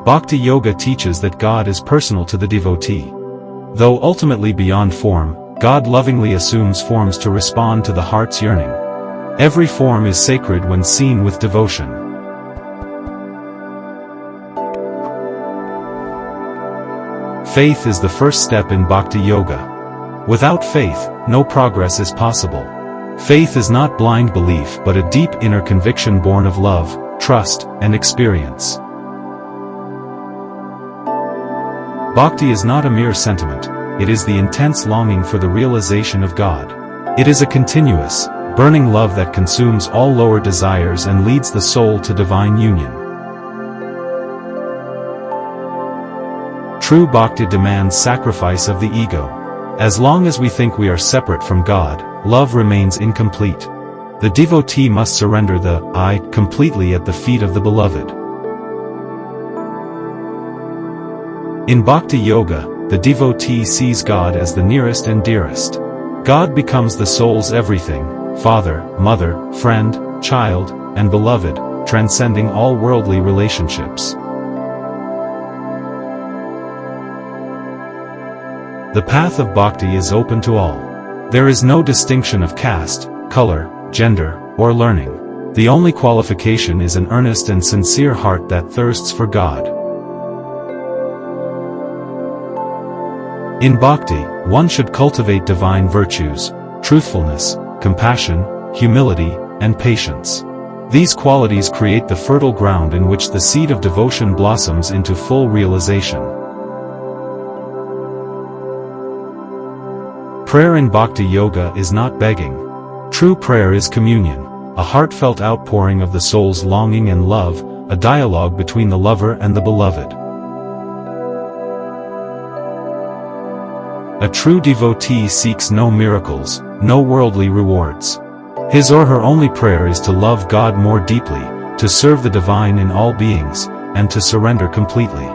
Bhakti Yoga teaches that God is personal to the devotee. Though ultimately beyond form, God lovingly assumes forms to respond to the heart's yearning. Every form is sacred when seen with devotion. Faith is the first step in Bhakti Yoga. Without faith, no progress is possible. Faith is not blind belief but a deep inner conviction born of love, trust, and experience. Bhakti is not a mere sentiment, it is the intense longing for the realization of God. It is a continuous, burning love that consumes all lower desires and leads the soul to divine union. True Bhakti demands sacrifice of the ego. As long as we think we are separate from God, love remains incomplete. The devotee must surrender the I completely at the feet of the beloved. In Bhakti Yoga, the devotee sees God as the nearest and dearest. God becomes the soul's everything, father, mother, friend, child, and beloved, transcending all worldly relationships. The path of bhakti is open to all. There is no distinction of caste, color, gender, or learning. The only qualification is an earnest and sincere heart that thirsts for God. In bhakti, one should cultivate divine virtues, truthfulness, compassion, humility, and patience. These qualities create the fertile ground in which the seed of devotion blossoms into full realization. Prayer in Bhakti Yoga is not begging. True prayer is communion, a heartfelt outpouring of the soul's longing and love, a dialogue between the lover and the beloved. A true devotee seeks no miracles, no worldly rewards. His or her only prayer is to love God more deeply, to serve the divine in all beings, and to surrender completely.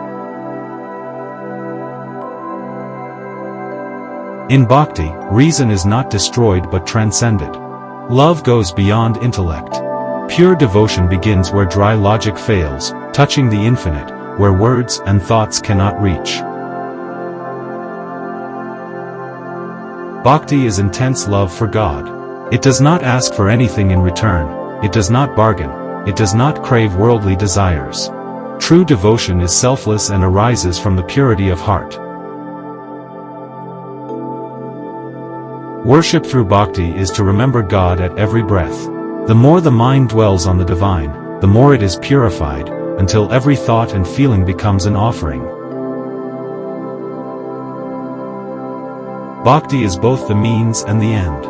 In bhakti, reason is not destroyed but transcended. Love goes beyond intellect. Pure devotion begins where dry logic fails, touching the infinite, where words and thoughts cannot reach. Bhakti is intense love for God. It does not ask for anything in return, it does not bargain, it does not crave worldly desires. True devotion is selfless and arises from the purity of heart. Worship through bhakti is to remember God at every breath. The more the mind dwells on the divine, the more it is purified, until every thought and feeling becomes an offering. Bhakti is both the means and the end.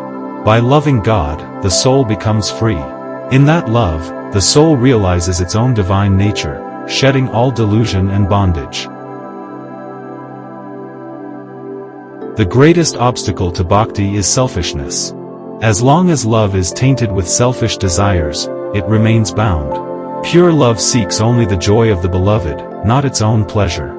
By loving God, the soul becomes free. In that love, the soul realizes its own divine nature, shedding all delusion and bondage. The greatest obstacle to bhakti is selfishness. As long as love is tainted with selfish desires, it remains bound. Pure love seeks only the joy of the beloved, not its own pleasure.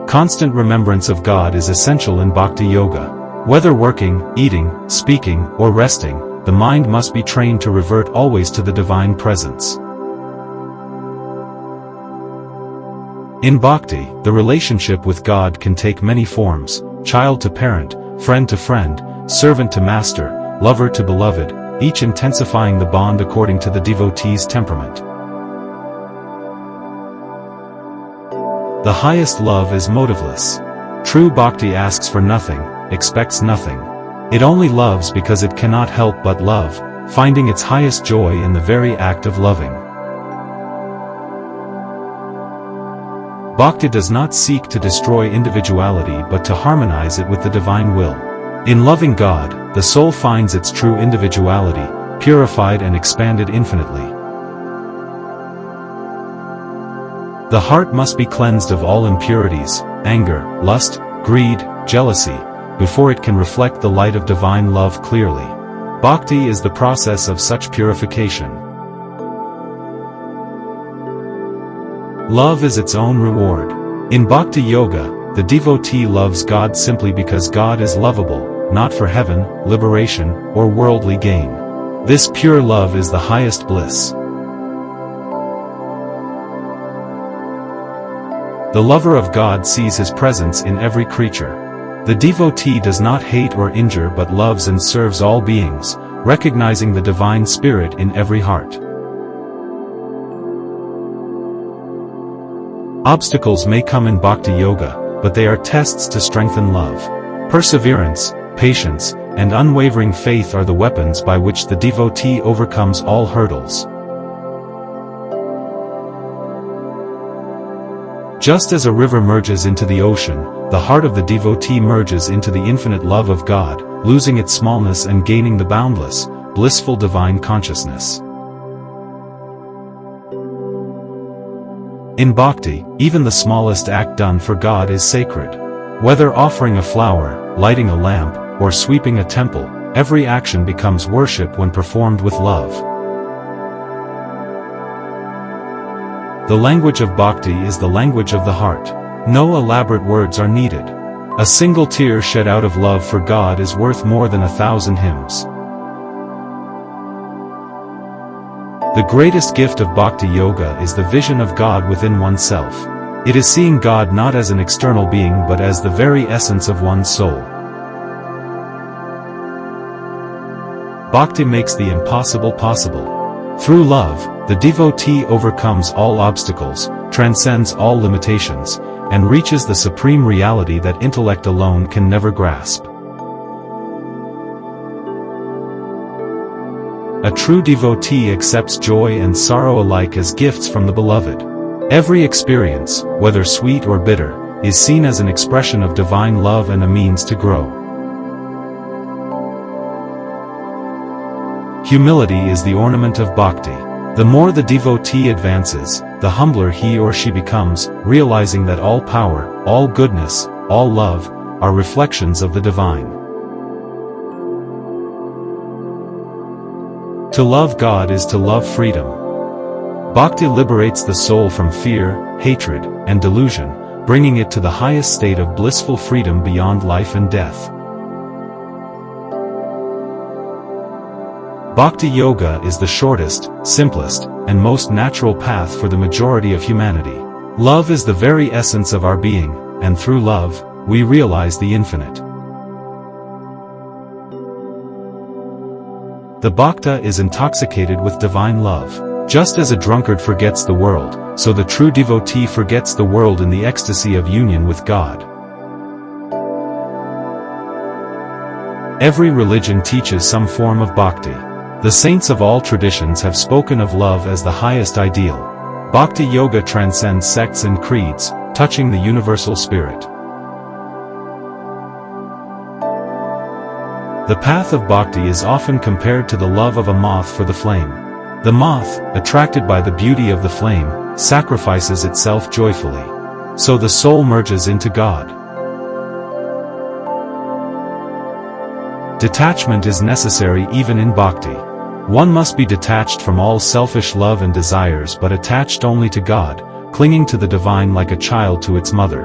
Constant remembrance of God is essential in Bhakti Yoga. Whether working, eating, speaking, or resting, the mind must be trained to revert always to the divine presence. In Bhakti, the relationship with God can take many forms: child to parent, friend to friend, servant to master, lover to beloved, each intensifying the bond according to the devotee's temperament. The highest love is motiveless. True bhakti asks for nothing, expects nothing. It only loves because it cannot help but love, finding its highest joy in the very act of loving. Bhakti does not seek to destroy individuality but to harmonize it with the divine will. In loving God, the soul finds its true individuality, purified and expanded infinitely. The heart must be cleansed of all impurities, anger, lust, greed, jealousy, before it can reflect the light of divine love clearly. Bhakti is the process of such purification. Love is its own reward. In Bhakti Yoga, the devotee loves God simply because God is lovable, not for heaven, liberation, or worldly gain. This pure love is the highest bliss. The lover of God sees his presence in every creature. The devotee does not hate or injure but loves and serves all beings, recognizing the divine spirit in every heart. Obstacles may come in Bhakti Yoga, but they are tests to strengthen love. Perseverance, patience, and unwavering faith are the weapons by which the devotee overcomes all hurdles. Just as a river merges into the ocean, the heart of the devotee merges into the infinite love of God, losing its smallness and gaining the boundless, blissful divine consciousness. In bhakti, even the smallest act done for God is sacred. Whether offering a flower, lighting a lamp, or sweeping a temple, every action becomes worship when performed with love. The language of bhakti is the language of the heart. No elaborate words are needed. A single tear shed out of love for God is worth more than 1,000 hymns. The greatest gift of Bhakti Yoga is the vision of God within oneself. It is seeing God not as an external being but as the very essence of one's soul. Bhakti makes the impossible possible. Through love, the devotee overcomes all obstacles, transcends all limitations, and reaches the supreme reality that intellect alone can never grasp. A true devotee accepts joy and sorrow alike as gifts from the beloved. Every experience, whether sweet or bitter, is seen as an expression of divine love and a means to grow. Humility is the ornament of bhakti. The more the devotee advances, the humbler he or she becomes, realizing that all power, all goodness, all love, are reflections of the divine. To love God is to love freedom. Bhakti liberates the soul from fear, hatred, and delusion, bringing it to the highest state of blissful freedom beyond life and death. Bhakti Yoga is the shortest, simplest, and most natural path for the majority of humanity. Love is the very essence of our being, and through love, we realize the infinite. The bhakta is intoxicated with divine love. Just as a drunkard forgets the world, so the true devotee forgets the world in the ecstasy of union with God. Every religion teaches some form of bhakti. The saints of all traditions have spoken of love as the highest ideal. Bhakti Yoga transcends sects and creeds, touching the universal spirit. The path of bhakti is often compared to the love of a moth for the flame. The moth, attracted by the beauty of the flame, sacrifices itself joyfully. So the soul merges into God. Detachment is necessary even in bhakti. One must be detached from all selfish love and desires but attached only to God, clinging to the divine like a child to its mother.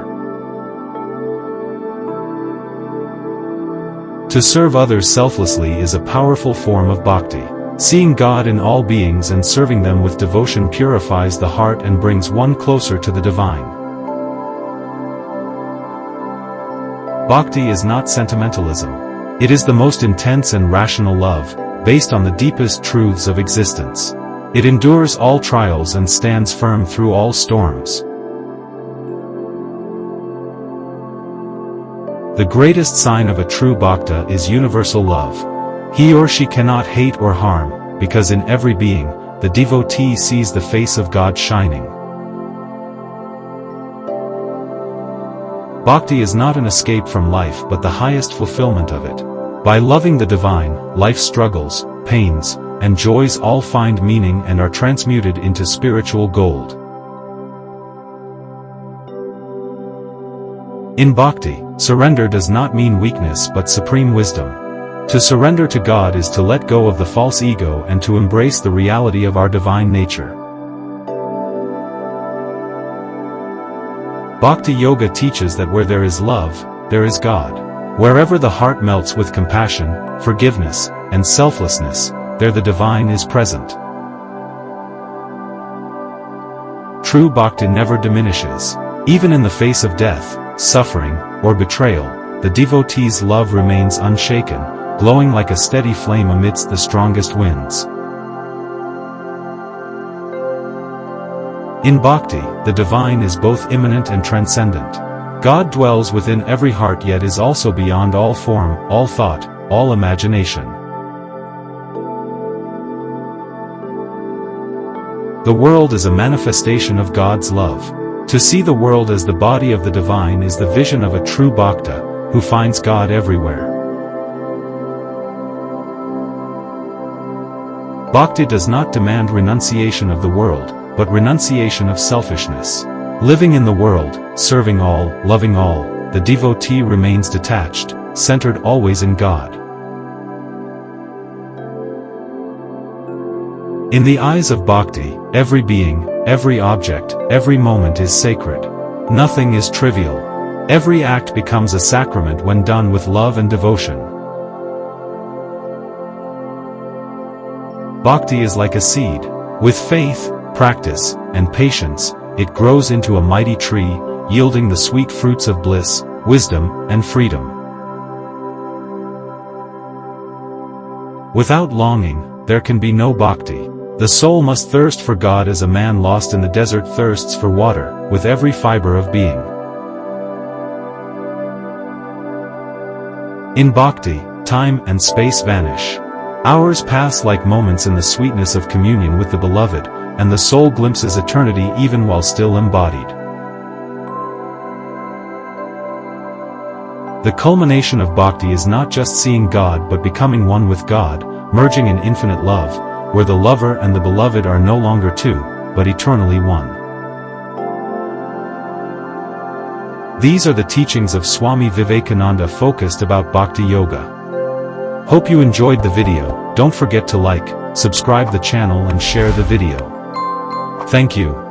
To serve others selflessly is a powerful form of bhakti. Seeing God in all beings and serving them with devotion purifies the heart and brings one closer to the divine. Bhakti is not sentimentalism. It is the most intense and rational love, based on the deepest truths of existence. It endures all trials and stands firm through all storms. The greatest sign of a true bhakta is universal love. He or she cannot hate or harm, because in every being, the devotee sees the face of God shining. Bhakti is not an escape from life but the highest fulfillment of it. By loving the divine, life's struggles, pains, and joys all find meaning and are transmuted into spiritual gold. In bhakti, surrender does not mean weakness but supreme wisdom. To surrender to God is to let go of the false ego and to embrace the reality of our divine nature. Bhakti Yoga teaches that where there is love, there is God. Wherever the heart melts with compassion, forgiveness, and selflessness, there the divine is present. True bhakti never diminishes. Even in the face of death, suffering, or betrayal, the devotee's love remains unshaken, glowing like a steady flame amidst the strongest winds. In Bhakti, the divine is both immanent and transcendent. God dwells within every heart yet is also beyond all form, all thought, all imagination. The world is a manifestation of God's love. To see the world as the body of the divine is the vision of a true bhakta, who finds God everywhere. Bhakti does not demand renunciation of the world, but renunciation of selfishness. Living in the world, serving all, loving all, the devotee remains detached, centered always in God. In the eyes of Bhakti, every being, every object, every moment is sacred. Nothing is trivial. Every act becomes a sacrament when done with love and devotion. Bhakti is like a seed. With faith, practice, and patience, it grows into a mighty tree, yielding the sweet fruits of bliss, wisdom, and freedom. Without longing, there can be no bhakti. The soul must thirst for God as a man lost in the desert thirsts for water, with every fiber of being. In bhakti, time and space vanish. Hours pass like moments in the sweetness of communion with the beloved, and the soul glimpses eternity even while still embodied. The culmination of bhakti is not just seeing God but becoming one with God, merging in infinite love, where the lover and the beloved are no longer two, but eternally one. These are the teachings of Swami Vivekananda focused about Bhakti Yoga. Hope you enjoyed the video. Don't forget to like, subscribe the channel and share the video. Thank you.